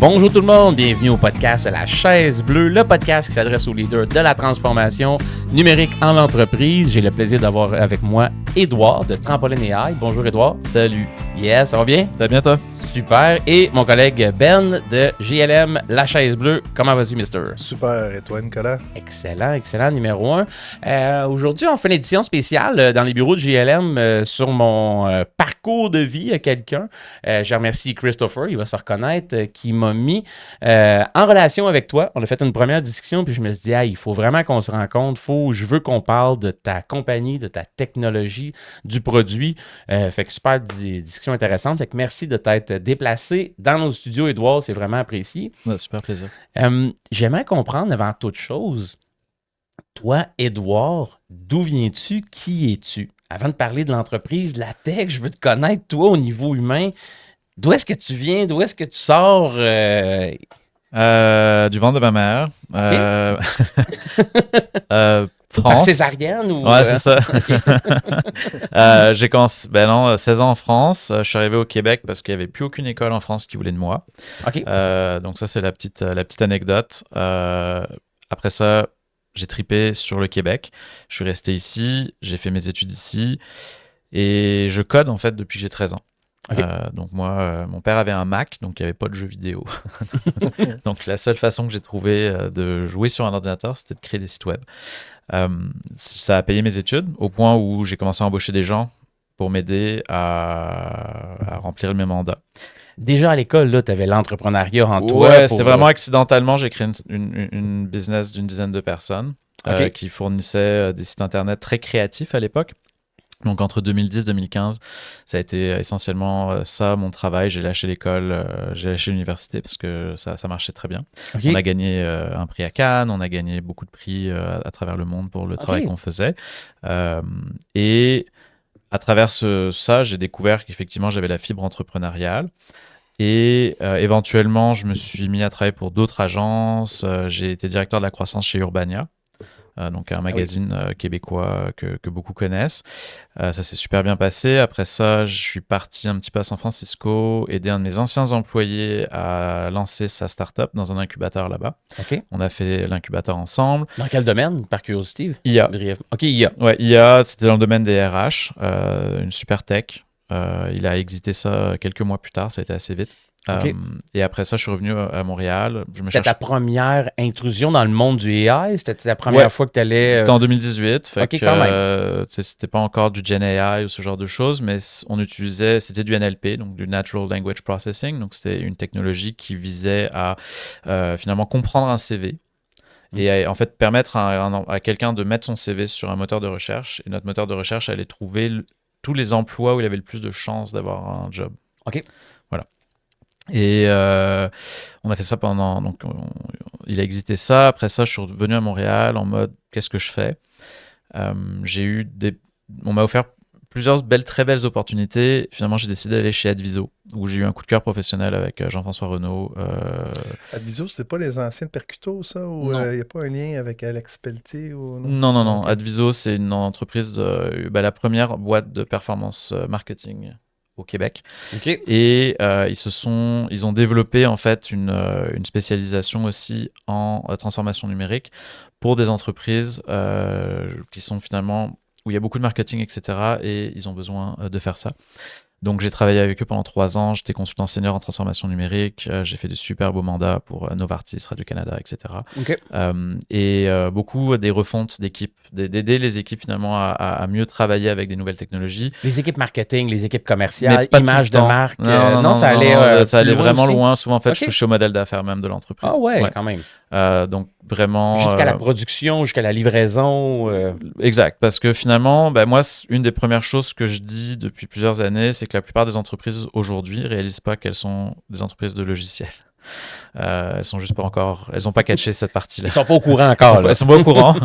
Bonjour tout le monde, bienvenue au podcast La Chaise Bleue, le podcast qui s'adresse aux leaders de la transformation numérique en entreprise. J'ai le plaisir d'avoir avec moi Édouard de Trampoline AI. Bonjour Édouard. Salut. Yes, ça va bien? Ça va bien toi? Super. Et mon collègue Ben de JLM La Chaise Bleue. Comment vas-tu, mister? Super. Et toi, Nicolas? Excellent, numéro 1. Aujourd'hui, on fait une édition spéciale dans les bureaux de JLM sur mon parcours de vie à quelqu'un. Je remercie Christopher, il va se reconnaître, qui m'a mis en relation avec toi. On a fait une première discussion, puis je me suis dit, il faut vraiment qu'on se rencontre. Je veux qu'on parle de ta compagnie, de ta technologie, du produit. Fait que super discussion intéressante. Fait que merci de t'être déplacé dans nos studios, Édouard. C'est vraiment apprécié. Ouais, super plaisir. J'aimerais comprendre avant toute chose, toi, Édouard, d'où viens-tu? Qui es-tu? Avant de parler de l'entreprise, de la tech, je veux te connaître, toi, au niveau humain. D'où est-ce que tu viens? D'où est-ce que tu sors? Du ventre de ma mère. France. Par césarienne ou... Ouais, c'est ça. J'ai commencé, 16 ans en France. Je suis arrivé au Québec parce qu'il n'y avait plus aucune école en France qui voulait de moi. OK. Donc ça, c'est la petite anecdote. Après ça, j'ai tripé sur le Québec. Je suis resté ici, j'ai fait mes études ici et je code en fait depuis que j'ai 13 ans. Okay. Donc moi, mon père avait un Mac, donc il n'y avait pas de jeux vidéo. Donc la seule façon que j'ai trouvé de jouer sur un ordinateur, c'était de créer des sites web. Ça a payé mes études au point où j'ai commencé à embaucher des gens pour m'aider à remplir mes mandats. Déjà à l'école, tu avais l'entrepreneuriat en toi. Ouais, c'était vraiment accidentellement. J'ai créé une business d'une dizaine de personnes qui fournissaient des sites internet très créatifs à l'époque. Donc entre 2010 et 2015, ça a été essentiellement ça, mon travail. J'ai lâché l'école, j'ai lâché l'université parce que ça marchait très bien. Okay. On a gagné un prix à Cannes, on a gagné beaucoup de prix à travers le monde pour le travail qu'on faisait. Et à travers ça, j'ai découvert qu'effectivement, j'avais la fibre entrepreneuriale. Et éventuellement, je me suis mis à travailler pour d'autres agences. J'ai été directeur de la croissance chez Urbania. Donc un magazine québécois que beaucoup connaissent. Ça s'est super bien passé. Après ça, je suis parti un petit peu à San Francisco, aider un de mes anciens employés à lancer sa start-up dans un incubateur là-bas. Okay. On a fait l'incubateur ensemble. Dans quel domaine, par curiosité? IA. OK, IA. Ouais, IA, c'était dans le domaine des RH, une super tech. Il a exité ça quelques mois plus tard, ça a été assez vite. Okay. Et après ça, je suis revenu à Montréal. C'était ta première intrusion dans le monde du AI? C'était ta première fois que tu allais... C'était en 2018. Fait OK, quand même. C'était pas encore du Gen AI ou ce genre de choses, mais c'était du NLP, donc du Natural Language Processing. Donc c'était une technologie qui visait à finalement comprendre un CV. Et en fait permettre à quelqu'un de mettre son CV sur un moteur de recherche. Et notre moteur de recherche allait trouver tous les emplois où il avait le plus de chances d'avoir un job. OK. Voilà. Et on a fait ça pendant... Donc, il a exité ça. Après ça, je suis revenu à Montréal en mode « Qu'est-ce que je fais ?» On m'a offert plusieurs très belles opportunités. Finalement, j'ai décidé d'aller chez Adviso, où j'ai eu un coup de cœur professionnel avec Jean-François Renaud. Adviso, c'est pas les anciens de Percuto, ça? Ou il n'y a pas un lien avec Alex Pelletier? Ou... Non. Okay. Adviso, c'est une entreprise, la première boîte de performance marketing au Québec. Okay. Et ils ont développé en fait une spécialisation aussi en transformation numérique pour des entreprises qui sont finalement où il y a beaucoup de marketing, etc. Et ils ont besoin de faire ça. Donc, j'ai travaillé avec eux pendant 3 ans. J'étais consultant senior en transformation numérique. J'ai fait de super beaux mandats pour Novartis, Radio-Canada, etc. Okay. Et beaucoup des refontes d'équipes, d'aider les équipes finalement à mieux travailler avec des nouvelles technologies. Les équipes marketing, les équipes commerciales, images de marque. Non, ça allait vraiment loin. Souvent, en fait, je touchais au modèle d'affaires même de l'entreprise. Ah ouais, quand même. Donc, vraiment... Jusqu'à la production, jusqu'à la livraison. Exact. Parce que finalement, moi, une des premières choses que je dis depuis plusieurs années, c'est que la plupart des entreprises aujourd'hui ne réalisent pas qu'elles sont des entreprises de logiciels. Elles sont juste pas encore, elles n'ont pas catché cette partie-là. Ils sont pas au courant encore. Elles sont pas au courant.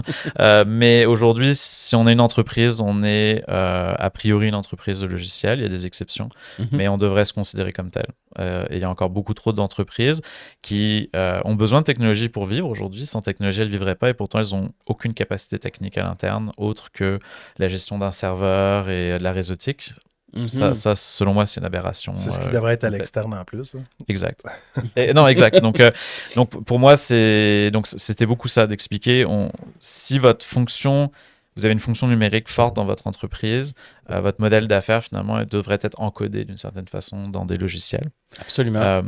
Mais aujourd'hui, si on est une entreprise, on est a priori une entreprise de logiciels. Il y a des exceptions, mais on devrait se considérer comme tel. Et il y a encore beaucoup trop d'entreprises qui ont besoin de technologie pour vivre aujourd'hui. Sans technologie, elles ne vivraient pas et pourtant, elles n'ont aucune capacité technique à l'interne autre que la gestion d'un serveur et de la réseautique. Ça, selon moi, c'est une aberration. C'est ce qui devrait être à l'externe en plus. Hein. Exact. Non, exact. Donc, pour moi, c'était beaucoup ça d'expliquer. Si votre fonction, vous avez une fonction numérique forte dans votre entreprise, votre modèle d'affaires, finalement, devrait être encodé d'une certaine façon dans des logiciels. Absolument.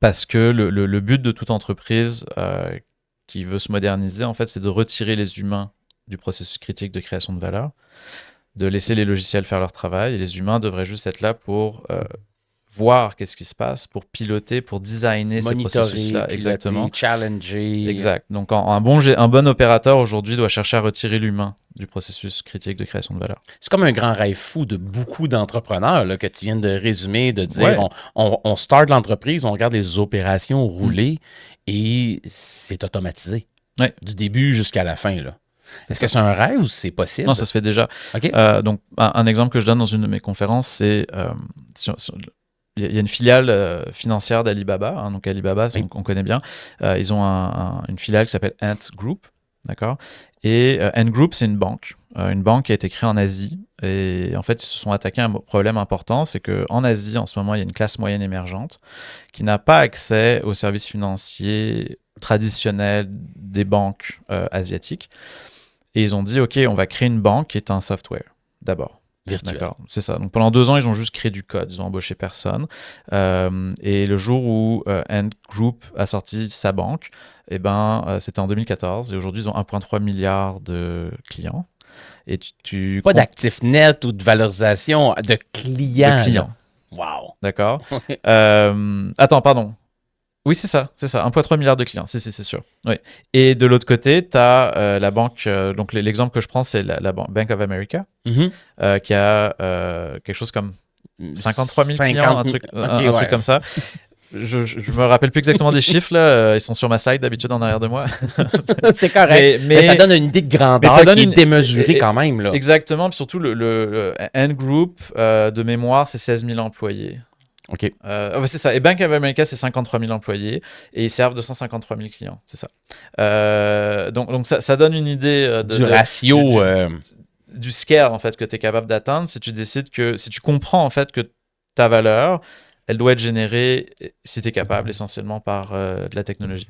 Parce que le but de toute entreprise qui veut se moderniser, en fait, c'est de retirer les humains du processus critique de création de valeur, de laisser les logiciels faire leur travail, et les humains devraient juste être là pour voir qu'est-ce qui se passe, pour piloter, pour designer ces processus-là. Exactement. Challenger. Exact. Donc, un bon opérateur aujourd'hui doit chercher à retirer l'humain du processus critique de création de valeur. C'est comme un grand rêve fou de beaucoup d'entrepreneurs là, que tu viens de résumer, de dire on start l'entreprise, on regarde les opérations rouler et c'est automatisé. Du début jusqu'à la fin. Là. Est-ce que c'est un rêve ou c'est possible? Non, ça se fait déjà. Okay. Donc, un exemple que je donne dans une de mes conférences, c'est il y a une filiale financière d'Alibaba. Hein, donc, Alibaba, on connaît bien. Ils ont une filiale qui s'appelle Ant Group. D'accord. Et Ant Group, c'est une banque qui a été créée en Asie. Et en fait, ils se sont attaqués à un problème important, c'est qu'en Asie, en ce moment, il y a une classe moyenne émergente qui n'a pas accès aux services financiers traditionnels des banques asiatiques. Et ils ont dit, OK, on va créer une banque qui est un software, d'abord. Virtuel. D'accord, c'est ça. Donc pendant 2 ans, ils ont juste créé du code, ils ont embauché personne. Et le jour où Ant Group a sorti sa banque, c'était en 2014. Et aujourd'hui, ils ont 1,3 milliard de clients. Et pas d'actifs nets ou de valorisation, de clients. De clients. Wow. D'accord. Attends, pardon. Oui, c'est ça. 1,3 milliard de clients. C'est sûr. Oui. Et de l'autre côté, tu as la banque. Donc, l'exemple que je prends, c'est la Bank of America, qui a quelque chose comme 53 000 clients, un truc comme ça. Je me rappelle plus exactement des chiffres. Là. Ils sont sur ma slide d'habitude en arrière de moi. C'est correct. Mais ça donne une idée de grandeur qui est démesurée quand même. Là. Exactement. Puis surtout, le Ant Group, de mémoire, c'est 16 000 employés. OK. C'est ça. Et Bank of America, c'est 53 000 employés et ils servent 253 000 clients. C'est ça. Donc ça donne une idée du ratio. Du scale en fait, que tu es capable d'atteindre si tu décides si tu comprends en fait que ta valeur, elle doit être générée, si tu es capable, essentiellement par de la technologie.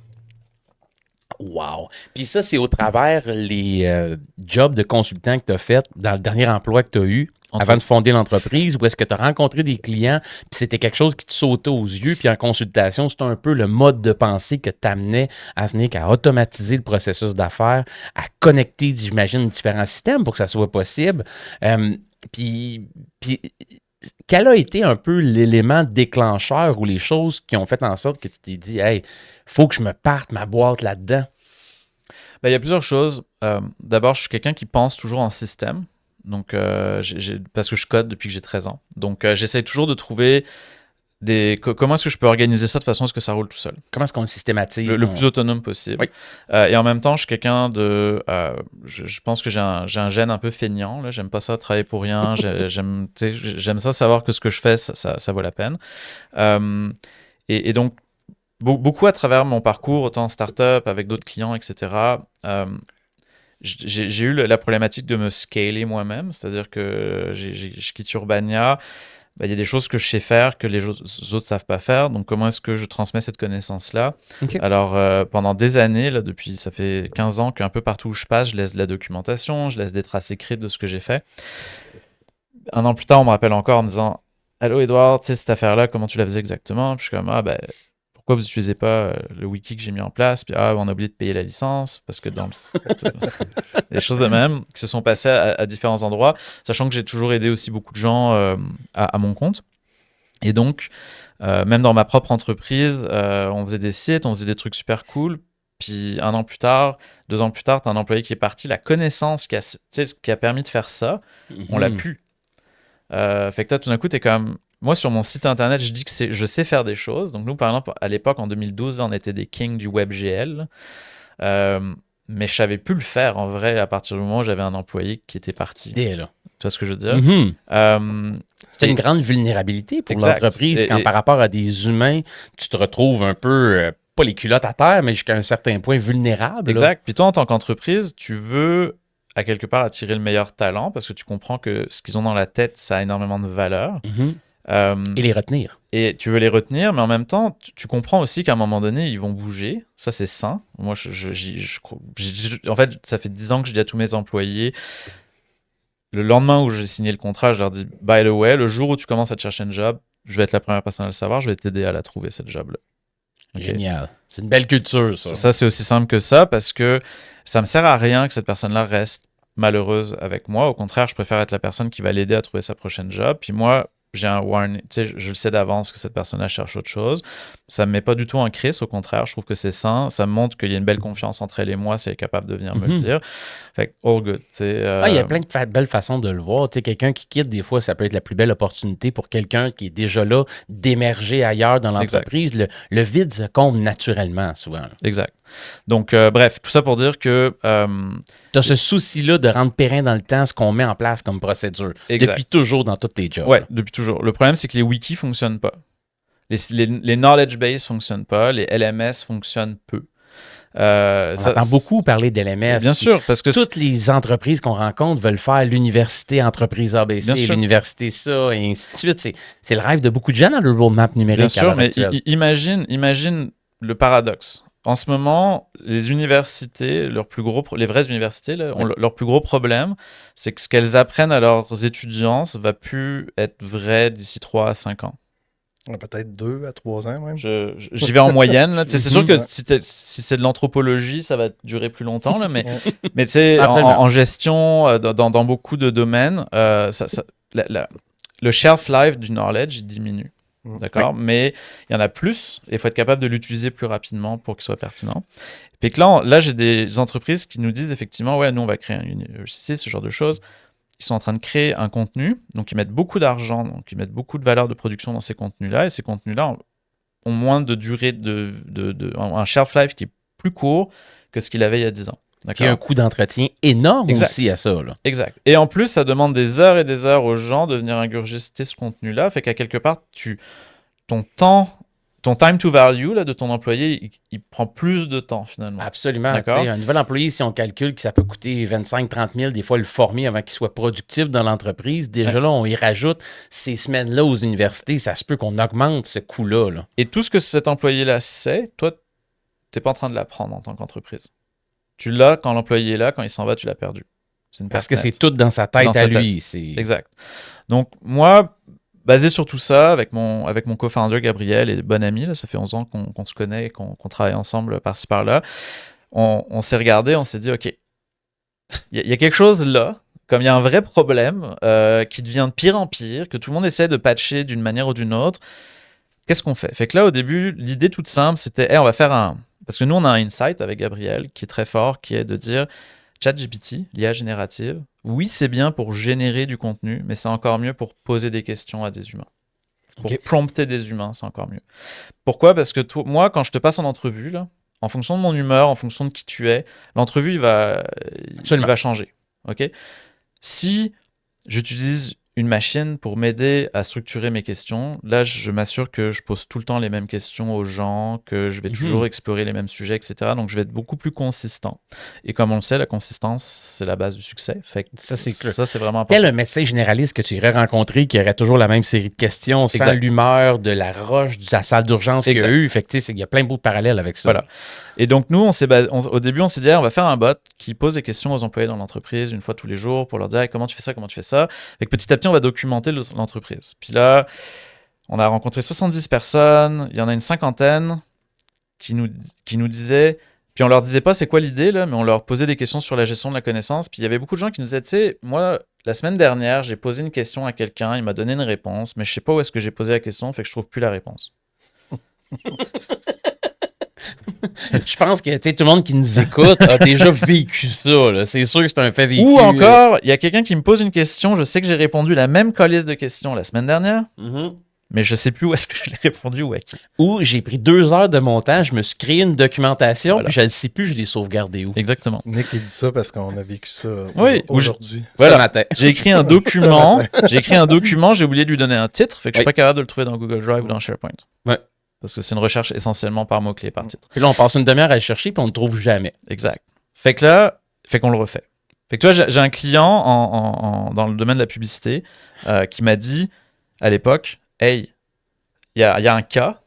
Wow. Puis ça, c'est au travers les jobs de consultant que tu as fait dans le dernier emploi que tu as eu. Avant de fonder l'entreprise, ou est-ce que tu as rencontré des clients, puis c'était quelque chose qui te sautait aux yeux, puis en consultation, c'était un peu le mode de pensée que t'amenait à venir qu'à automatiser le processus d'affaires, à connecter, j'imagine, différents systèmes pour que ça soit possible. Puis quel a été un peu l'élément déclencheur ou les choses qui ont fait en sorte que tu t'es dit, hey, faut que je me parte ma boîte là-dedans? Il y a plusieurs choses. D'abord, je suis quelqu'un qui pense toujours en système. Donc, parce que je code depuis que j'ai 13 ans. Donc, j'essaie toujours de trouver comment est-ce que je peux organiser ça de façon à ce que ça roule tout seul. Comment est-ce qu'on le systématise? Le plus autonome possible. Oui. Et en même temps, je suis quelqu'un de... je pense que j'ai un gène un peu feignant. Là. J'aime pas ça travailler pour rien. J'aime ça savoir que ce que je fais, ça vaut la peine. Et donc, beaucoup à travers mon parcours, autant en start-up, avec d'autres clients, etc., j'ai eu la problématique de me scaler moi-même, c'est-à-dire que je quitte Urbania, il y a des choses que je sais faire que les autres ne savent pas faire, donc comment est-ce que je transmets cette connaissance-là? Okay. Alors, pendant des années, là, ça fait 15 ans qu'un peu partout où je passe, je laisse de la documentation, je laisse des traces écrites de ce que j'ai fait. 1 an plus tard, on me rappelle encore en me disant « Allô, Edouard, tu sais, cette affaire-là, comment tu la faisais exactement? » Puis je suis comme « pourquoi vous n'utilisez pas le wiki que j'ai mis en place? Puis, on a oublié de payer la licence, parce que les choses de même qui se sont passées à différents endroits, sachant que j'ai toujours aidé aussi beaucoup de gens à mon compte. Et donc, même dans ma propre entreprise, on faisait des sites, on faisait des trucs super cool. Puis 1 an plus tard, 2 ans plus tard, tu as un employé qui est parti. La connaissance qui a permis de faire ça, on l'a pu. Fait que toi, tout d'un coup, tu es comme... Moi, sur mon site internet, je dis que je sais faire des choses. Donc, nous, par exemple, à l'époque, en 2012, là, on était des kings du WebGL. Mais je savais plus le faire, en vrai, à partir du moment où j'avais un employé qui était parti. Et là. Tu vois ce que je veux dire? C'est une grande vulnérabilité pour l'entreprise quand par rapport à des humains, tu te retrouves un peu, pas les culottes à terre, mais jusqu'à un certain point vulnérable. Exact. Puis toi, en tant qu'entreprise, tu veux à quelque part attirer le meilleur talent parce que tu comprends que ce qu'ils ont dans la tête, ça a énormément de valeur. Et les retenir. Et tu veux les retenir, mais en même temps, tu comprends aussi qu'à un moment donné, ils vont bouger. Ça, c'est sain. Moi, en fait, ça fait 10 ans que je dis à tous mes employés, le lendemain où j'ai signé le contrat, je leur dis, by the way, le jour où tu commences à te chercher un job, je vais être la première personne à le savoir, je vais t'aider à la trouver, cette job-là. Okay. Génial. C'est une belle culture, ça. Ça, c'est aussi simple que ça parce que ça me sert à rien que cette personne-là reste malheureuse avec moi. Au contraire, je préfère être la personne qui va l'aider à trouver sa prochaine job. Puis moi, j'ai un warning, tu sais, je le sais d'avance que cette personne-là cherche autre chose. Ça me met pas du tout en crise, au contraire, je trouve que c'est sain. Ça me montre qu'il y a une belle confiance entre elle et moi si elle est capable de venir me le dire. Fait que, all good. Il y a plein de belles façons de le voir. Tu sais, quelqu'un qui quitte, des fois, ça peut être la plus belle opportunité pour quelqu'un qui est déjà là, d'émerger ailleurs dans l'entreprise. Le vide se comble naturellement, souvent. Là. Exact. Donc, bref, tout ça pour dire que... tu as ce souci-là de rendre périn dans le temps ce qu'on met en place comme procédure. Exact. Depuis toujours dans tous tes jobs. Ouais, depuis toujours. Le problème, c'est que les wikis ne fonctionnent pas. Les knowledge base ne fonctionnent pas. Les LMS fonctionnent peu. On entend beaucoup parler d'LMS. Bien sûr, parce que... Toutes les entreprises qu'on rencontre veulent faire l'université entreprise ABC, l'université ça, et ainsi de suite. C'est le rêve de beaucoup de gens dans le roadmap numérique. Bien sûr, mais imagine le paradoxe. En ce moment, les universités, les vraies universités, là, ont leur plus gros problème, c'est que ce qu'elles apprennent à leurs étudiants ne va plus être vrai d'ici 3 à 5 ans. Peut-être 2 à 3 ans même. J'y vais en moyenne. Là. C'est sûr que si c'est de l'anthropologie, ça va durer plus longtemps. Là, mais tu sais, en gestion, dans beaucoup de domaines, le shelf life du knowledge diminue. D'accord, mais il y en a plus et il faut être capable de l'utiliser plus rapidement pour qu'il soit pertinent. Puis que là, j'ai des entreprises qui nous disent effectivement, ouais, nous on va créer une université, ce genre de choses. Ils sont en train de créer un contenu, donc ils mettent beaucoup d'argent, donc ils mettent beaucoup de valeur de production dans ces contenus-là, et ces contenus-là ont moins de durée, un shelf life qui est plus court que ce qu'il avait il y a 10 ans. Il y a un coût d'entretien énorme aussi à ça. Là. Exact. Et en plus, ça demande des heures et des heures aux gens de venir ingurgiter ce contenu-là. Fait qu'à quelque part, ton time to value là, de ton employé, il prend plus de temps finalement. Absolument. Un nouvel employé, si on calcule que ça peut coûter 25-30 000, des fois le former avant qu'il soit productif dans l'entreprise, déjà là, on y rajoute ces semaines-là aux universités. Ça se peut qu'on augmente ce coût-là. Là. Et tout ce que cet employé-là sait, toi, tu n'es pas en train de l'apprendre en tant qu'entreprise. Tu l'as quand l'employé est là, quand il s'en va, tu l'as perdu. Parce que c'est tout dans sa tête à lui. Exact. Donc, moi, basé sur tout ça, avec mon co-founder Gabriel et bon ami, là, ça fait 11 ans qu'on se connaît et qu'on travaille ensemble par-ci par-là, on s'est regardé, on s'est dit, OK, il y a quelque chose là, comme il y a un vrai problème qui devient de pire en pire, que tout le monde essaie de patcher d'une manière ou d'une autre, qu'est-ce qu'on fait? Fait que là, au début, l'idée toute simple, c'était, on va faire parce que nous, on a un insight avec Gabriel qui est très fort, qui est de dire ChatGPT, l'IA générative, oui, c'est bien pour générer du contenu, mais c'est encore mieux pour poser des questions à des humains. Pour prompter des humains, c'est encore mieux. Pourquoi? Parce que moi, quand je te passe en entrevue, là, en fonction de mon humeur, en fonction de qui tu es, l'entrevue, il va changer. Okay? Si j'utilise une machine pour m'aider à structurer mes questions. Là, je m'assure que je pose tout le temps les mêmes questions aux gens, que je vais toujours explorer les mêmes sujets, etc. Donc, je vais être beaucoup plus consistant. Et comme on le sait, la consistance, c'est la base du succès. Fait que ça, c'est vraiment important. Quel médecin généraliste que tu irais rencontrer qui aurait toujours la même série de questions, sans l'humeur de la roche de la salle d'urgence qu'il y a eu? Fait que, il y a plein de beaux parallèles avec ça. Voilà. Et donc, nous, au début, on s'est dit, on va faire un bot qui pose des questions aux employés dans l'entreprise une fois tous les jours pour leur dire comment tu fais ça, comment tu fais ça. Fait que petit à petit, on va documenter l'entreprise. Puis là, on a rencontré 70 personnes, il y en a une cinquantaine qui nous disaient, puis on leur disait pas c'est quoi l'idée, là, mais on leur posait des questions sur la gestion de la connaissance. Puis il y avait beaucoup de gens qui nous disaient, tu sais, moi, la semaine dernière, j'ai posé une question à quelqu'un, il m'a donné une réponse, mais je sais pas où est-ce que j'ai posé la question, fait que je trouve plus la réponse. Je pense que tout le monde qui nous écoute a déjà vécu ça. Là. C'est sûr que c'est un fait vécu. Ou encore, il y a quelqu'un qui me pose une question, je sais que j'ai répondu la même colisse de questions la semaine dernière, mais je sais plus où est-ce que je l'ai répondu ou à qui. Ou j'ai pris 2 heures de mon temps, je me suis créé une documentation, puis je ne sais plus, je l'ai sauvegardé où. Exactement. Nick, il dit ça parce qu'on a vécu ça aujourd'hui. Voilà, matin. J'ai écrit un document, j'ai oublié de lui donner un titre, fait que je suis pas capable de le trouver dans Google Drive ou dans SharePoint. Ouais. Parce que c'est une recherche essentiellement par mots-clés, par titre. Puis là, on passe une demi-heure à le chercher, puis on ne le trouve jamais. Exact. Fait qu'on le refait. Fait que tu vois, j'ai un client dans le domaine de la publicité qui m'a dit à l'époque, hey, il y a un cas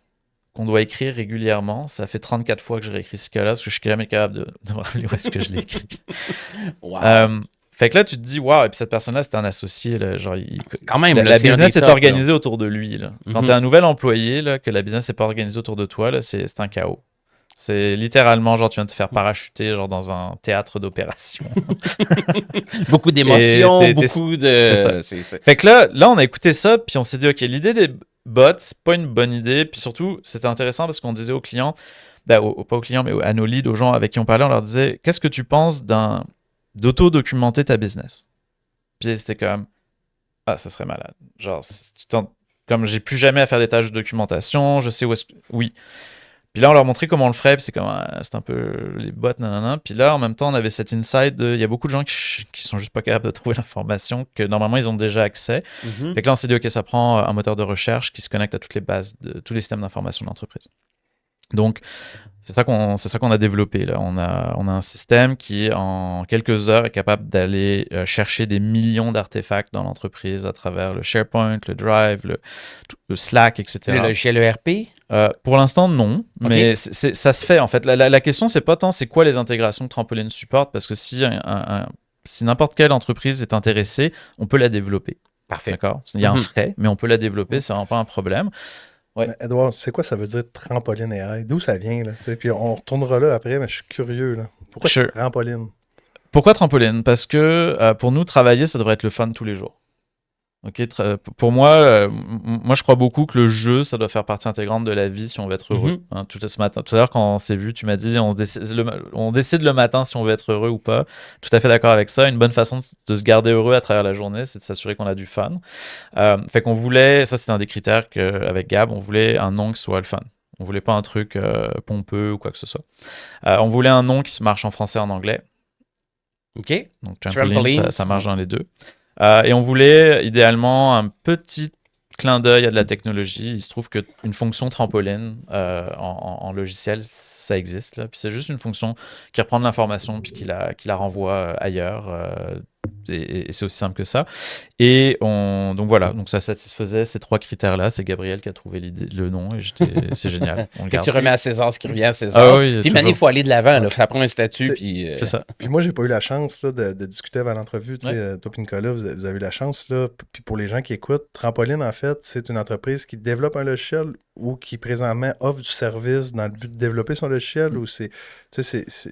qu'on doit écrire régulièrement. Ça fait 34 fois que je réécris ce cas-là parce que je suis jamais capable de me rappeler où est-ce que je l'ai écrit. Wow. Fait que là, tu te dis, waouh, et puis cette personne-là, c'était un associé. Là, genre, Quand même, la business est top, organisée autour de lui. Là. Quand tu es un nouvel employé, là, que la business n'est pas organisée autour de toi, là, c'est un chaos. C'est littéralement, genre, tu viens de te faire parachuter genre, dans un théâtre d'opération. Beaucoup d'émotions, beaucoup de... C'est ça. Fait que là, on a écouté ça, puis on s'est dit, OK, l'idée des bots, c'est pas une bonne idée. Puis surtout, c'était intéressant parce qu'on disait aux clients, pas aux clients, mais à nos leads, aux gens avec qui on parlait, on leur disait, qu'est-ce que tu penses d'auto-documenter ta business? Puis c'était comme, ça serait malade. Genre, comme j'ai plus jamais à faire des tâches de documentation, je sais où est-ce que... Oui. Puis là, on leur montrait comment on le ferait, puis c'est comme, c'est un peu les bots, nanana. Puis là, en même temps, on avait cet insight il y a beaucoup de gens qui sont juste pas capables de trouver l'information, que normalement, ils ont déjà accès. Fait que là, on s'est dit, OK, ça prend un moteur de recherche qui se connecte à toutes les bases, tous les systèmes d'information de l'entreprise. Donc, c'est ça qu'on a développé. Là. On a un système qui, en quelques heures, est capable d'aller chercher des millions d'artefacts dans l'entreprise à travers le SharePoint, le Drive, le Slack, etc. Le logiciel ERP? Pour l'instant, non. Okay. Mais ça se fait, en fait. La question, c'est pas tant c'est quoi les intégrations que Trampoline supporte, parce que si n'importe quelle entreprise est intéressée, on peut la développer. Parfait. D'accord? Il y a un frais, mais on peut la développer, c'est vraiment pas un problème. Ouais. Edouard, c'est quoi ça veut dire trampoline AI? D'où ça vient? Là? Puis on retournera là après, mais je suis curieux. Là. Pourquoi trampoline? Pourquoi trampoline? Parce que pour nous, travailler, ça devrait être le fun tous les jours. Okay, pour moi, je crois beaucoup que le jeu, ça doit faire partie intégrante de la vie si on veut être heureux. Hein, tout à l'heure, quand on s'est vu, tu m'as dit on décide le matin si on veut être heureux ou pas. Tout à fait d'accord avec ça. Une bonne façon de se garder heureux à travers la journée, c'est de s'assurer qu'on a du fun. Fait qu'on voulait, ça c'était un des critères qu'avec Gab, on voulait un nom qui soit le fun. On voulait pas un truc pompeux ou quoi que ce soit. On voulait un nom qui se marche en français et en anglais. OK. Donc Trampoline, ça marche dans les deux. Et on voulait idéalement un petit clin d'œil à de la technologie. Il se trouve qu'une fonction trampoline en logiciel, ça existe. Là. Puis c'est juste une fonction qui reprend de l'information puis qui la renvoie ailleurs. Et c'est aussi simple que ça. Et donc voilà, donc ça satisfaisait ces trois critères-là. C'est Gabriel qui a trouvé le nom et c'est génial. On le garde. Tu remets à César ce qui revient à César. Oui, puis maintenant, il faut aller de l'avant. Là. Ça prend un statut. C'est ça. Puis moi, j'ai pas eu la chance là, de discuter avant l'entrevue. Toi et Nicolas, vous avez eu la chance. Là. Puis pour les gens qui écoutent, Trampoline, en fait, c'est une entreprise qui développe un logiciel ou qui présentement offre du service dans le but de développer son logiciel ou c'est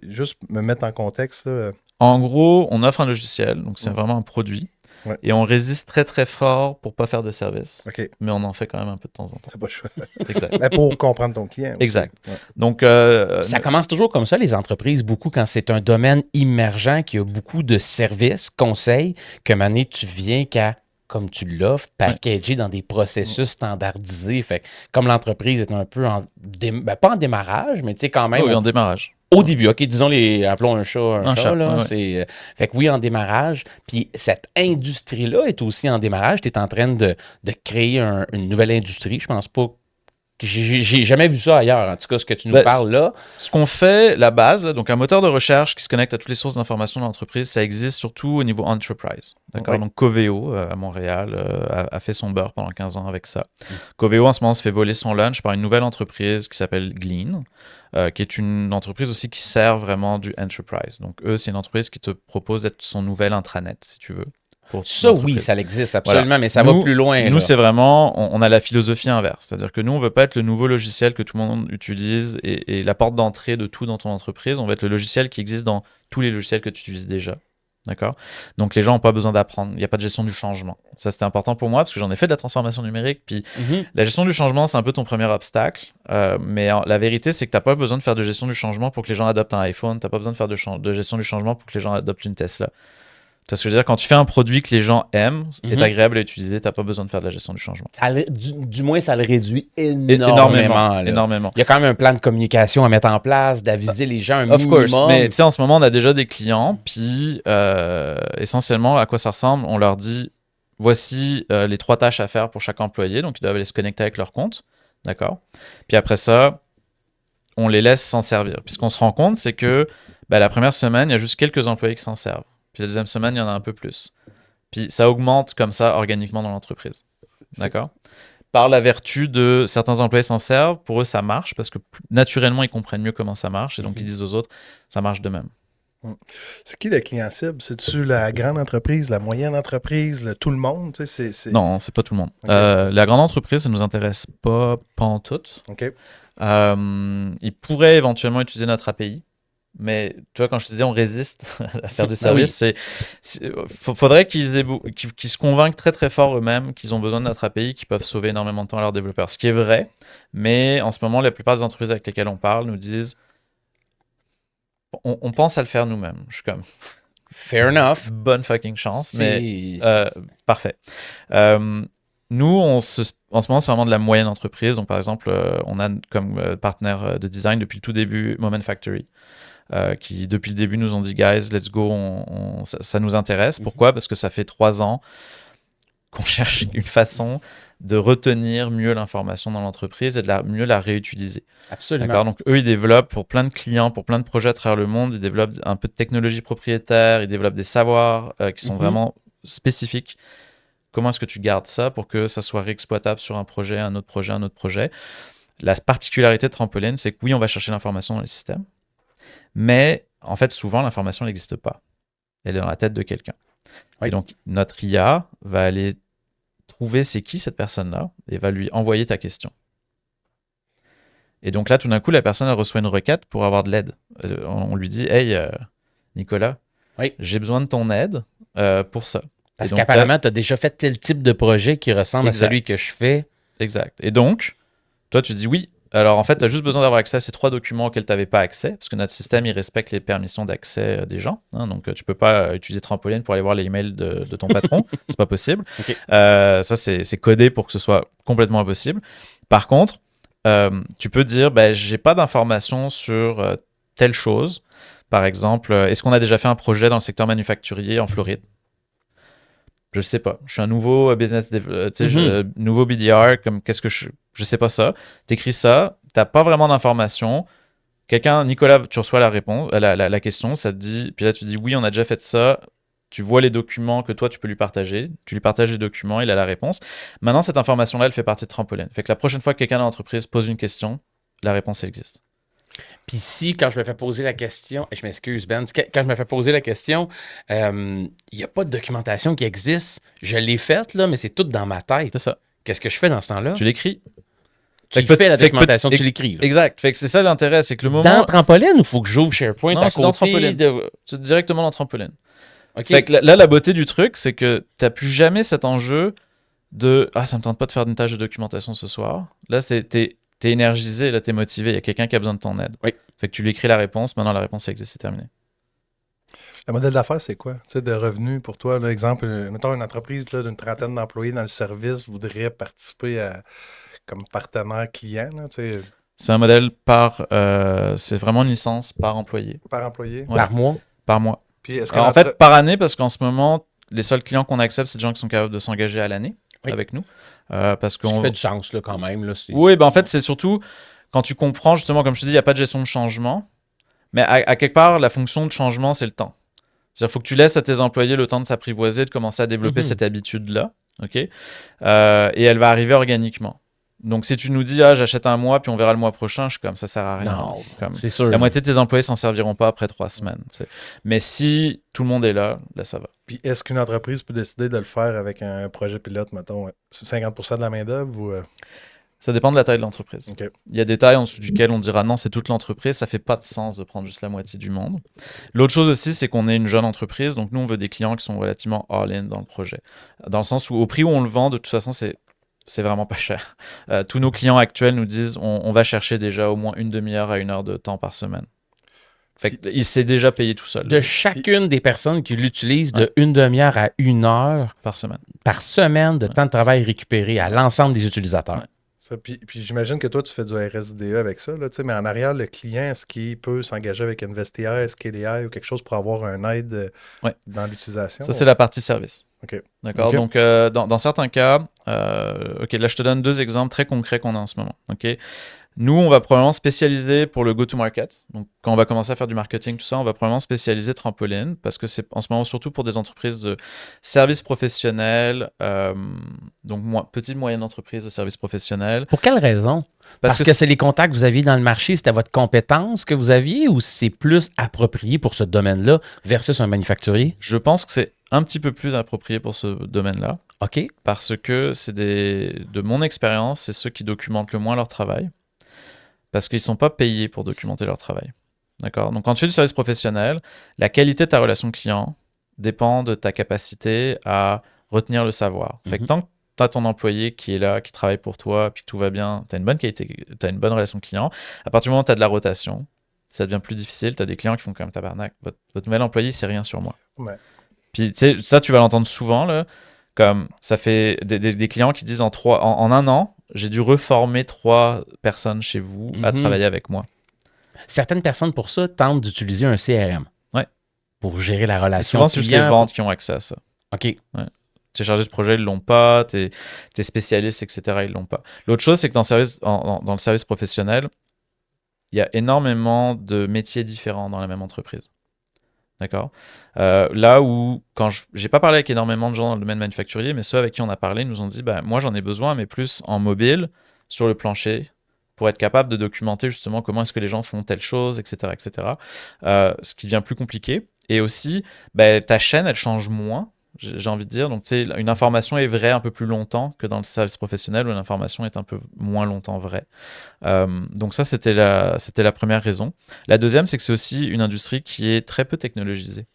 juste me mettre en contexte. Là. En gros, on offre un logiciel, donc c'est vraiment un produit. Ouais. Et on résiste très très fort pour pas faire de service. Okay. Mais on en fait quand même un peu de temps en temps. C'est pas chouette. Exact. Mais pour comprendre ton client. Aussi. Exact. Ouais. Donc, ça commence toujours comme ça, les entreprises, beaucoup quand c'est un domaine émergent qui a beaucoup de services, conseils, que maintenant tu viens qu'à, comme tu l'offres, packagé dans des processus standardisés. Fait que, comme l'entreprise est un peu pas en démarrage, mais tu sais quand même. Oui, en démarrage. Au début, OK, disons, appelons un chat, là. Ouais. Fait que oui, en démarrage. Puis cette industrie-là est aussi en démarrage. Tu es en train de créer une nouvelle industrie. Je pense pas que j'ai jamais vu ça ailleurs. En tout cas, ce que tu nous parles là. Ce qu'on fait, la base, donc un moteur de recherche qui se connecte à toutes les sources d'informations de l'entreprise, ça existe surtout au niveau enterprise. D'accord? Oui. Donc Coveo à Montréal a fait son beurre pendant 15 ans avec ça. Coveo en ce moment se fait voler son lunch par une nouvelle entreprise qui s'appelle Glean. Qui est une entreprise aussi qui sert vraiment du enterprise. Donc, eux, c'est une entreprise qui te propose d'être son nouvel intranet, si tu veux. Ça, oui, ça existe absolument, voilà. Mais ça va plus loin. Nous, c'est vraiment, on a la philosophie inverse. C'est-à-dire que nous, on ne veut pas être le nouveau logiciel que tout le monde utilise et la porte d'entrée de tout dans ton entreprise. On veut être le logiciel qui existe dans tous les logiciels que tu utilises déjà. D'accord? Donc, les gens n'ont pas besoin d'apprendre. Il n'y a pas de gestion du changement. Ça, c'était important pour moi parce que j'en ai fait de la transformation numérique. Puis, la gestion du changement, c'est un peu ton premier obstacle. Mais la vérité, c'est que tu n'as pas besoin de faire de gestion du changement pour que les gens adoptent un iPhone. Tu n'as pas besoin de faire de gestion du changement pour que les gens adoptent une Tesla. Tu vois ce que je veux dire? Quand tu fais un produit que les gens aiment, est agréable à utiliser, tu n'as pas besoin de faire de la gestion du changement. Du moins, ça le réduit énormément. Énormément. Il y a quand même un plan de communication à mettre en place, d'aviser les gens un minimum. Of course, mais tu sais, en ce moment, on a déjà des clients, puis essentiellement, à quoi ça ressemble? On leur dit, voici les 3 tâches à faire pour chaque employé, donc ils doivent aller se connecter avec leur compte, d'accord? Puis après ça, on les laisse s'en servir. Puis ce qu'on se rend compte, c'est que la première semaine, il y a juste quelques employés qui s'en servent. Puis la deuxième semaine, il y en a un peu plus. Puis ça augmente comme ça organiquement dans l'entreprise. D'accord ? Par la vertu de certains employés s'en servent, pour eux ça marche parce que naturellement ils comprennent mieux comment ça marche et donc ils disent aux autres ça marche de même. C'est qui le client cible? C'est-tu la grande entreprise, la moyenne entreprise, tout le monde? Non, c'est pas tout le monde. Okay. La grande entreprise, ça nous intéresse pas en tout. OK. Ils pourraient éventuellement utiliser notre API. Mais tu vois, quand je te disais on résiste à faire du service, faudrait qu'ils se convainquent très très fort eux-mêmes qu'ils ont besoin de notre API, qu'ils peuvent sauver énormément de temps à leurs développeurs. Ce qui est vrai, mais en ce moment, la plupart des entreprises avec lesquelles on parle nous disent on pense à le faire nous-mêmes. Je suis comme fair enough. Bonne fucking chance, mais parfait. Nous, en ce moment, c'est vraiment de la moyenne entreprise. Donc, par exemple, on a comme partenaire de design depuis le tout début Moment Factory. Qui depuis le début nous ont dit guys let's go, ça nous intéresse. Pourquoi ? Parce que ça fait 3 ans qu'on cherche une façon de retenir mieux l'information dans l'entreprise et de mieux la réutiliser. Absolument. D'accord ? Donc eux ils développent pour plein de clients, pour plein de projets à travers le monde, ils développent un peu de technologie propriétaire, ils développent des savoirs qui sont vraiment spécifiques. Comment est-ce que tu gardes ça pour que ça soit réexploitable sur un projet, un autre projet, un autre projet ? La particularité de Trampoline, c'est que oui, on va chercher l'information dans les systèmes. Mais en fait, souvent, l'information n'existe pas. Elle est dans la tête de quelqu'un. Oui. Et donc, notre IA va aller trouver c'est qui cette personne-là et va lui envoyer ta question. Et donc là, tout d'un coup, la personne elle reçoit une requête pour avoir de l'aide. On lui dit « Hey, Nicolas, j'ai besoin de ton aide pour ça. » Parce qu'apparemment, tu as déjà fait tel type de projet qui ressemble à celui que je fais. Exact. Et donc, toi, tu dis « Oui. » Alors, en fait, tu as juste besoin d'avoir accès à ces 3 documents auxquels tu n'avais pas accès, parce que notre système, il respecte les permissions d'accès des gens. Hein, donc, tu ne peux pas utiliser Trampoline pour aller voir les emails de ton patron. C'est pas possible. Okay. Ça, c'est codé pour que ce soit complètement impossible. Par contre, tu peux dire, j'ai pas d'informations sur telle chose. Par exemple, est-ce qu'on a déjà fait un projet dans le secteur manufacturier en Floride ? Je sais pas. Je suis un nouveau business, nouveau BDR. Comme qu'est-ce que je sais pas ça. T'écris ça, t'as pas vraiment d'informations. Nicolas, tu reçois la réponse, la question, ça te dit, puis là tu dis oui, on a déjà fait ça. Tu vois les documents que toi tu peux lui partager. Tu lui partages les documents, il a la réponse. Maintenant, cette information-là, elle fait partie de Trampoline. Fait que la prochaine fois que quelqu'un dans l'entreprise pose une question, la réponse elle existe. Puis si, quand je me fais poser la question, et je m'excuse Ben, quand je me fais poser la question, il n'y a pas de documentation qui existe. Je l'ai faite, là, mais c'est tout dans ma tête. C'est ça. Qu'est-ce que je fais dans ce temps-là? Tu l'écris. Tu fais la documentation, tu l'écris. Exact. Fait que c'est ça l'intérêt, c'est que le moment... Dans Trampoline, il faut que j'ouvre SharePoint à c'est dans Trampoline. de... C'est directement dans Trampoline. Okay. Fait que là, la beauté du truc, c'est que tu n'as plus jamais cet enjeu de « Ah, ça me tente pas de faire une tâche de documentation ce soir. » Là, t'es énergisé, là, t'es motivé. Il y a quelqu'un qui a besoin de ton aide. Oui. Fait que tu lui écris la réponse. Maintenant, la réponse existe, c'est terminé. Le modèle d'affaires, c'est quoi? Tu sais, de revenus pour toi, là, exemple, mettons une entreprise là, d'une 30aine d'employés dans le service voudrait participer comme partenaire client. Là, tu sais. C'est un modèle c'est vraiment une licence par employé. Par employé? Ouais. Par mois? Par mois. Puis est-ce en fait, par année, parce qu'en ce moment, les seuls clients qu'on accepte, c'est des gens qui sont capables de s'engager à l'année avec nous. Parce qu'on fait du sens, là, quand même. Là, oui, en fait, c'est surtout quand tu comprends, justement, comme je te dis, il n'y a pas de gestion de changement. Mais à quelque part, la fonction de changement, c'est le temps. C'est-à-dire qu'il faut que tu laisses à tes employés le temps de s'apprivoiser, de commencer à développer cette habitude-là. Okay, et elle va arriver organiquement. Donc, si tu nous dis, j'achète un mois, puis on verra le mois prochain, je suis comme, ça sert à rien. Non, comme, c'est sûr. La moitié de tes employés s'en serviront pas après 3 semaines. T'sais. Mais si tout le monde est là ça va. Puis, est-ce qu'une entreprise peut décider de le faire avec un projet pilote, mettons, 50% de la main-d'œuvre ou... Ça dépend de la taille de l'entreprise. Okay. Il y a des tailles en dessous duquel on dira non, c'est toute l'entreprise. Ça fait pas de sens de prendre juste la moitié du monde. L'autre chose aussi, c'est qu'on est une jeune entreprise. Donc, nous, on veut des clients qui sont relativement all-in dans le projet. Dans le sens où, au prix où on le vend, de toute façon, c'est vraiment pas cher. Tous nos clients actuels nous disent on va chercher déjà au moins une demi-heure à 1 heure de temps par semaine. Fait qu'il s'est déjà payé tout seul. De chacune des personnes qui l'utilisent de 1 demi-heure à 1 heure par semaine. Par semaine de temps de travail récupéré à l'ensemble des utilisateurs. Ouais. Ça, puis j'imagine que toi, tu fais du RSDE avec ça, là, mais en arrière, le client, est-ce qu'il peut s'engager avec Investia, SKDI ou quelque chose pour avoir un aide dans l'utilisation? Ça, c'est la partie service. OK. D'accord. Okay. Donc, dans certains cas, OK, là, je te donne 2 exemples très concrets qu'on a en ce moment. OK. Nous, on va probablement spécialiser pour le go-to-market. Donc, quand on va commencer à faire du marketing, tout ça, on va probablement spécialiser Trampoline parce que c'est en ce moment surtout pour des entreprises de services professionnels, donc petite moyenne entreprise de services professionnels. Pour quelle raison? Parce que c'est les contacts que vous aviez dans le marché, c'était votre compétence que vous aviez ou c'est plus approprié pour ce domaine-là versus un manufacturier? Je pense que c'est un petit peu plus approprié pour ce domaine-là. OK. Parce que de mon expérience, c'est ceux qui documentent le moins leur travail. Parce qu'ils ne sont pas payés pour documenter leur travail. D'accord ? Donc, quand tu fais du service professionnel, la qualité de ta relation client dépend de ta capacité à retenir le savoir. Fait que tant que tu as ton employé qui est là, qui travaille pour toi, puis que tout va bien, tu as une bonne qualité, tu as une bonne relation client. À partir du moment où tu as de la rotation, ça devient plus difficile. Tu as des clients qui font comme tabarnak. Votre nouvel employé, c'est rien sur moi. Ouais. Puis, tu sais, ça, tu vas l'entendre souvent, là. Comme ça fait des clients qui disent en un an, j'ai dû reformer 3 personnes chez vous à travailler avec moi. Certaines personnes, pour ça, tentent d'utiliser un CRM. Ouais. Pour gérer la relation. Souvent, c'est juste les ventes qui ont accès à ça. OK. Ouais. Tes chargés de projet, ils ne l'ont pas. Tes spécialistes, etc., ils ne l'ont pas. L'autre chose, c'est que dans le service professionnel, il y a énormément de métiers différents dans la même entreprise. D'accord. Là où, j'ai pas parlé avec énormément de gens dans le domaine manufacturier, mais ceux avec qui on a parlé nous ont dit, moi j'en ai besoin, mais plus en mobile, sur le plancher, pour être capable de documenter justement comment est-ce que les gens font telle chose, etc., etc. Ce qui devient plus compliqué. Et aussi, ta chaîne, elle change moins, j'ai envie de dire. Donc, tu sais, une information est vraie un peu plus longtemps que dans le service professionnel où l'information est un peu moins longtemps vraie. Donc ça, c'était la première raison. La deuxième, c'est que c'est aussi une industrie qui est très peu technologisée.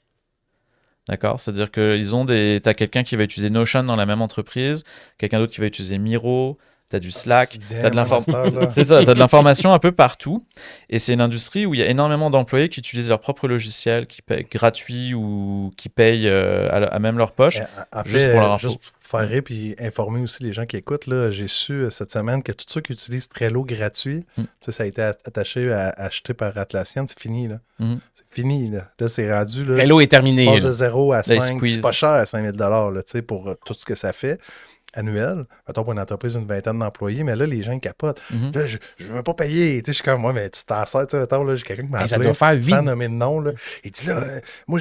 D'accord ? C'est-à-dire que t'as quelqu'un qui va utiliser Notion dans la même entreprise, quelqu'un d'autre qui va utiliser Miro, t'as du Slack, t'as de l'information un peu partout. Et c'est une industrie où il y a énormément d'employés qui utilisent leur propre logiciel, qui payent gratuit ou qui payent à même leur poche, juste pour leur info. Juste pour faire rire puis informer aussi les gens qui écoutent, là, j'ai su cette semaine que tous ceux qui utilisent Trello gratuit, ça a été attaché à acheter par Atlassian, c'est fini. Là. C'est fini. Là, c'est rendu. Là, Trello est terminé. Tu passes de 0 à 5. C'est pas cher à 5 000 là, pour tout ce que ça fait. Annuel, mettons pour une entreprise d'une vingtaine d'employés, mais là, les gens ils capotent. Là, je ne veux pas payer. Je suis comme moi, mais tu t'en sers, mettons, là, j'ai quelqu'un qui m'a appelé sans nommer de nom. Là. Il dit là, moi,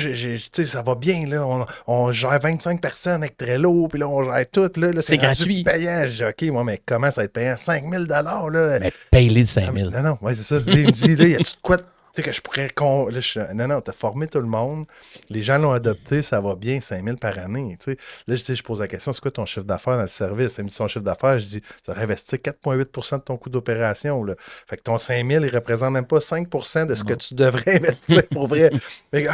ça va bien, là, on gère 25 personnes avec Trello, puis là, on gère tout. Là, c'est gratuit. Payant. Je dis, OK, moi, mais comment ça va être payant? 5 000 là? Mais paye-les de 5 000. Non, ouais, c'est ça. Là, il me dit, là, y a-tu de quoi que je pourrais... Non, t'as formé tout le monde. Les gens l'ont adopté, ça va bien, 5 000 par année. T'sais. Là, je pose la question, c'est quoi ton chiffre d'affaires dans le service? Il me dit son chiffre d'affaires, je dis, tu aurais investi 4,8 % de ton coût d'opération. Là. Fait que ton 5 000, il représente même pas 5 % de ce que tu devrais investir pour vrai. Fait que,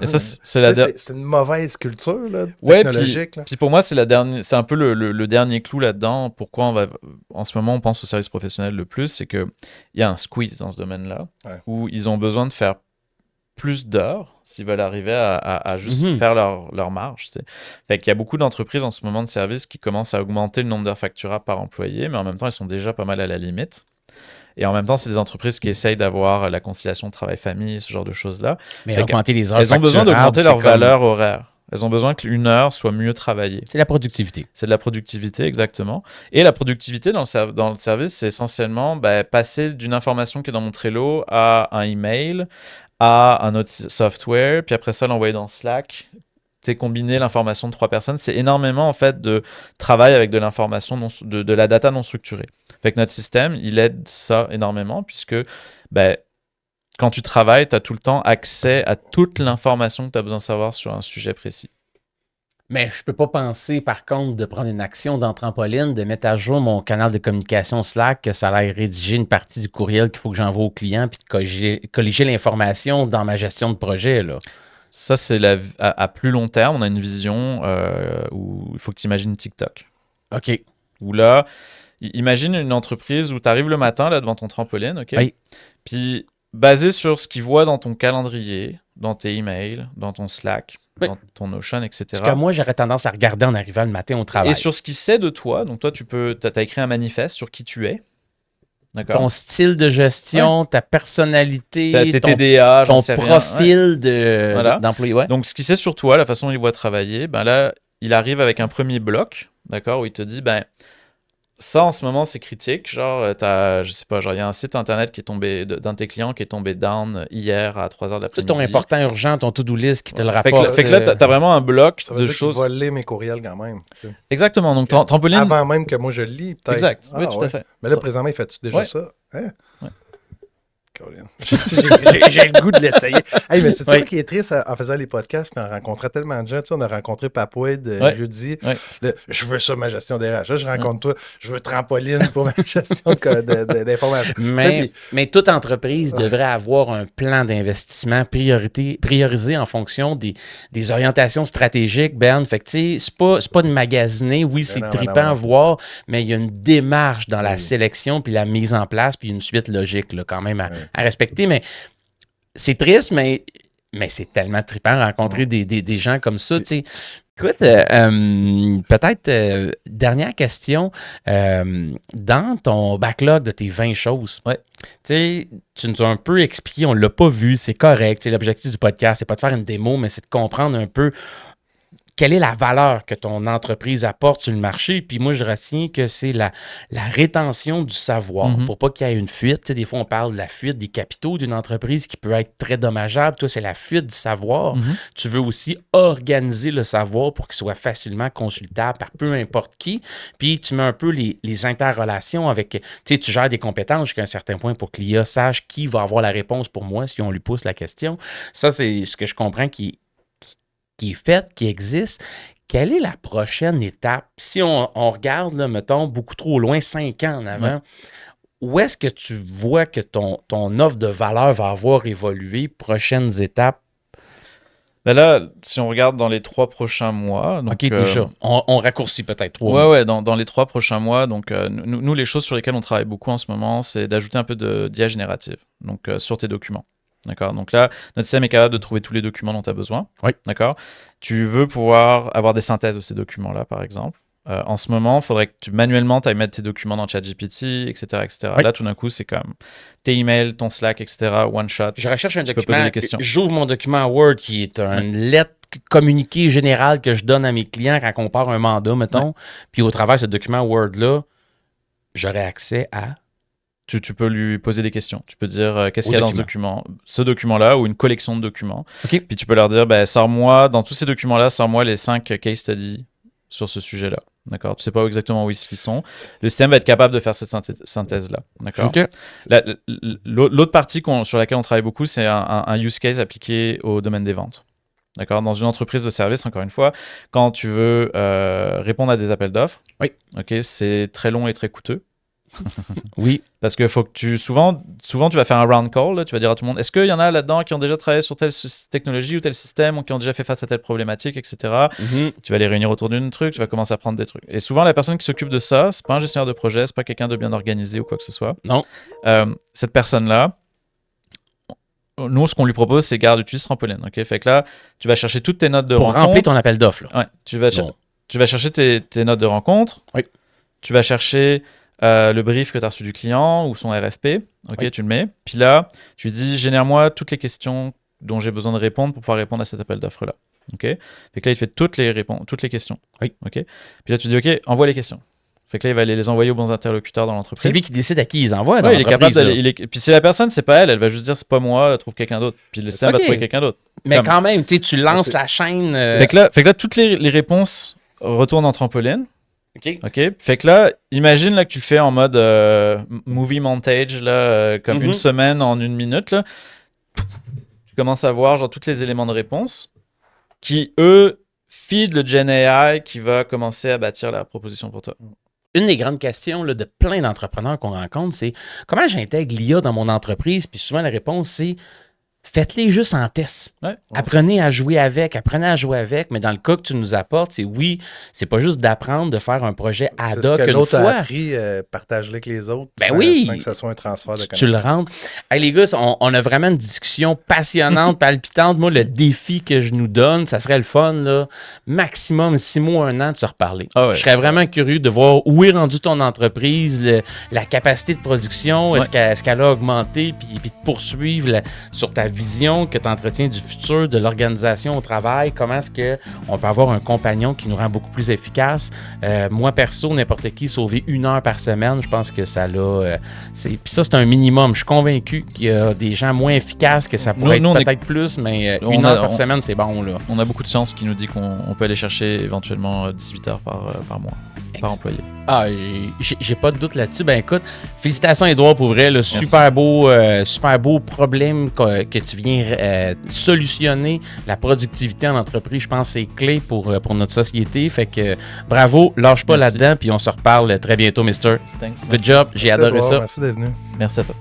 c'est une mauvaise culture là, technologique. Puis pour moi, c'est un peu le dernier clou là-dedans. Pourquoi en ce moment, on pense au service professionnel le plus, c'est qu'il y a un squeeze dans ce domaine-là, où ils ont besoin de faire plus d'heures s'ils veulent arriver à juste faire leur marge. T'sais. Fait qu'il y a beaucoup d'entreprises en ce moment de services qui commencent à augmenter le nombre d'heures facturables par employé, mais en même temps, ils sont déjà pas mal à la limite. Et en même temps, c'est des entreprises qui essayent d'avoir la conciliation travail-famille, ce genre de choses-là. Mais augmenter les heures elles ont besoin d'augmenter leur valeur horaire. Elles ont besoin qu'une heure soit mieux travaillée. C'est la productivité. C'est de la productivité, exactement. Et la productivité dans le service, c'est essentiellement passer d'une information qui est dans mon Trello à un email, à un autre software, puis après ça, l'envoyer dans Slack. Combiner l'information de 3 personnes, c'est énormément en fait de travail avec de l'information, de la data non structurée. Fait que notre système, il aide ça énormément puisque quand tu travailles, tu as tout le temps accès à toute l'information que tu as besoin de savoir sur un sujet précis. Mais je peux pas penser, par contre, de prendre une action dans Trampoline, de mettre à jour mon canal de communication Slack, que ça aille rédiger une partie du courriel qu'il faut que j'envoie au client, puis de colliger l'information dans ma gestion de projet, là. Ça, c'est à plus long terme. On a une vision où il faut que tu imagines TikTok. OK. Où là, imagine une entreprise où tu arrives le matin là, devant ton trampoline, OK? Oui. Puis, basé sur ce qu'ils voient dans ton calendrier, dans tes emails, dans ton Slack, dans ton Notion, etc. Parce que moi, j'aurais tendance à regarder en arrivant le matin au travail. Et sur ce qu'il sait de toi, donc toi, t'as écrit un manifeste sur qui tu es. D'accord. Ton style de gestion, ta personnalité, tes TDA, ton profil d'employé. Ouais. Donc, ce qu'il sait sur toi, la façon dont il voit travailler, là, il arrive avec un premier bloc, d'accord, où il te dit, Ça, en ce moment, c'est critique. Genre, je sais pas, genre, il y a un site internet qui est tombé, d'un de tes clients qui est tombé down hier à 3h de l'après-midi. Tout ton important, urgent, ton to-do list qui te le rapporte. Fait que là, t'as vraiment un bloc de choses. Ça veut dire qu'il va lire mes courriels quand même. Tu sais. Exactement. Donc, Trampoline. Avant même que moi je le lis, peut-être. Exact. Oui, tout à fait. Mais là, présentement, il fait-tu déjà ça? Hein? Ouais. J'ai le goût de l'essayer. Hey, mais c'est ça qui est triste en faisant les podcasts, puis on rencontrait tellement de gens. Tu sais, on a rencontré Papoued, Rudy. Je veux ça, ma gestion des RH. Là, je rencontre toi. Je veux Trampoline pour ma gestion d'information. Mais toute entreprise devrait avoir un plan d'investissement priorisé en fonction des orientations stratégiques, Ben. Fait que, tu sais, c'est pas de magasiner. Oui, c'est trippant à voir, mais il y a une démarche dans la sélection, puis la mise en place, puis une suite logique, là, quand même, à respecter, mais c'est triste, mais c'est tellement trippant de rencontrer des gens comme ça, tu sais. Écoute, peut-être, dernière question, dans ton backlog de tes 20 choses, tu nous as un peu expliqué, on ne l'a pas vu, c'est correct, l'objectif du podcast, c'est pas de faire une démo, mais c'est de comprendre un peu quelle est la valeur que ton entreprise apporte sur le marché? Puis moi, je retiens que c'est la rétention du savoir pour pas qu'il y ait une fuite. Tu sais, des fois, on parle de la fuite des capitaux d'une entreprise qui peut être très dommageable. Toi, c'est la fuite du savoir. Tu veux aussi organiser le savoir pour qu'il soit facilement consultable par peu importe qui. Puis tu mets un peu les interrelations avec... Tu sais, tu gères des compétences jusqu'à un certain point pour que l'IA sache qui va avoir la réponse pour moi si on lui pose la question. Ça, c'est ce que je comprends qui est faite, qui existe. Quelle est la prochaine étape? Si on regarde, là, mettons, beaucoup trop loin, 5 ans en avant, où est-ce que tu vois que ton offre de valeur va avoir évolué? Prochaines étapes? Ben là, si on regarde dans les 3 prochains mois... Donc, OK, déjà. On raccourcit peut-être 3 mois. Ouais, dans les 3 prochains mois, donc nous, les choses sur lesquelles on travaille beaucoup en ce moment, c'est d'ajouter un peu d'IA générative, donc sur tes documents. D'accord. Donc là, notre système est capable de trouver tous les documents dont tu as besoin. Oui. D'accord. Tu veux pouvoir avoir des synthèses de ces documents-là, par exemple. En ce moment, il faudrait que tu manuellement ailles mettre tes documents dans ChatGPT, etc. etc. Oui. Là, tout d'un coup, c'est comme tes emails, ton Slack, etc. One shot. Je recherche un document. Tu peux poser des questions. J'ouvre mon document Word qui est une lettre communiquée générale que je donne à mes clients quand on part un mandat, mettons. Puis au travers de ce document Word-là, j'aurai accès à... Tu peux lui poser des questions. Tu peux dire qu'est-ce qu'il y a dans ce document-là ou une collection de documents. Okay. Puis tu peux leur dire, sors-moi, dans tous ces documents-là, sors-moi les 5 case studies sur ce sujet-là. D'accord. Tu sais pas exactement où ils sont. Le système va être capable de faire cette synthèse-là. D'accord. Okay. L'autre partie sur laquelle on travaille beaucoup, c'est un use case appliqué au domaine des ventes. D'accord. Dans une entreprise de service, encore une fois, quand tu veux répondre à des appels d'offres, c'est très long et très coûteux. Oui. Parce que faut que souvent tu vas faire un round call, là, tu vas dire à tout le monde, est-ce qu'il y en a là-dedans qui ont déjà travaillé sur telle technologie ou tel système, ou qui ont déjà fait face à telle problématique, etc. Tu vas les réunir autour d'une truc, tu vas commencer à prendre des trucs. Et souvent, la personne qui s'occupe de ça, c'est pas un gestionnaire de projet, c'est pas quelqu'un de bien organisé ou quoi que ce soit. Non. Cette personne-là, nous, ce qu'on lui propose, c'est utilise Trampoline. Okay, fait que là, tu vas chercher toutes tes notes de rencontre. Pour remplir ton appel d'offres. Ouais, tu vas chercher tes notes de rencontre. Oui. Tu vas chercher le brief que tu as reçu du client ou son RFP, tu le mets. Puis là, tu lui dis, génère-moi toutes les questions dont j'ai besoin de répondre pour pouvoir répondre à cet appel d'offre-là. Fait que là, il fait toutes les questions. Oui. Puis là, tu dis, OK, envoie les questions. Fait que là, il va aller les envoyer aux bons interlocuteurs dans l'entreprise. C'est lui qui décide à qui ils envoient dans l'entreprise. Il est capable d'aller. Puis si la personne, c'est pas elle va juste dire, c'est pas moi, trouve quelqu'un d'autre. Puis le système va trouver quelqu'un d'autre. Mais quand même, tu lances la chaîne. Fait que là, toutes les réponses retournent en Trampoline. OK. Fait que là, imagine là, que tu le fais en mode movie montage, là, comme une semaine en 1 minute. Là. Tu commences à voir genre, tous les éléments de réponse qui, eux, feed le Gen AI qui va commencer à bâtir la proposition pour toi. Une des grandes questions là, de plein d'entrepreneurs qu'on rencontre, c'est comment j'intègre l'IA dans mon entreprise? Puis souvent, la réponse, c'est faites-les juste en test. Apprenez à jouer avec, mais dans le cas que tu nous apportes, c'est oui, c'est pas juste d'apprendre de faire un projet ad hoc une fois. C'est ce que l'autre a appris, partage-le avec les autres, sans que ça soit un transfert de connaissances. Tu le rentres. Hey, les gars, on a vraiment une discussion passionnante, palpitante. Moi, le défi que je nous donne, ça serait le fun, là, maximum 6 mois, 1 an de se reparler. Je serais vraiment curieux de voir où est rendue ton entreprise, la capacité de production, est-ce qu'elle a augmenté, puis de poursuivre sur ta vision que tu entretiens du futur de l'organisation au travail, comment est-ce qu'on peut avoir un compagnon qui nous rend beaucoup plus efficace. Moi, perso, n'importe qui, sauver 1 heure par semaine, je pense que ça l'a... Puis ça, c'est un minimum. Je suis convaincu qu'il y a des gens moins efficaces que ça pourrait être peut-être plus, mais 1 heure par semaine, c'est bon, là. On a beaucoup de science qui nous dit qu'on peut aller chercher éventuellement 18 heures par mois, par employé. Ah, j'ai pas de doute là-dessus. Ben écoute, félicitations Édouard pour vrai, le super beau problème que tu viens solutionner. La productivité en entreprise, je pense que c'est clé pour notre société. Fait que bravo, lâche pas là-dedans, puis on se reparle très bientôt, Mister. Thanks, Good job, j'ai adoré ça. Merci d'être venu. Merci à toi.